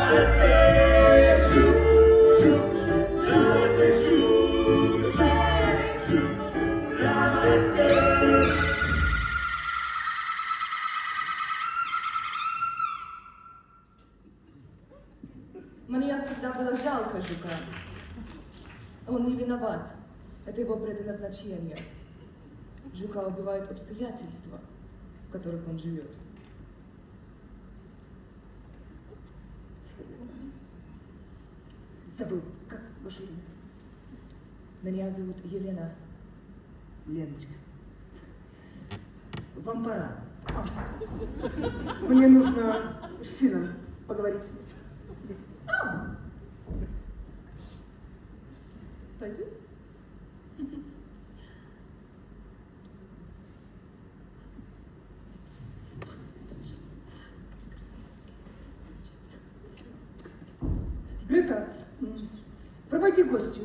Мне всегда было жалко жука. Он не виноват. Это его предназначение. Жука убивают обстоятельства, в которых он живет. Забыл, как ваше имя? Меня зовут Елена. Леночка. Вам пора. Мне нужно с сыном поговорить. Пойдем? Грета, проводи гостю.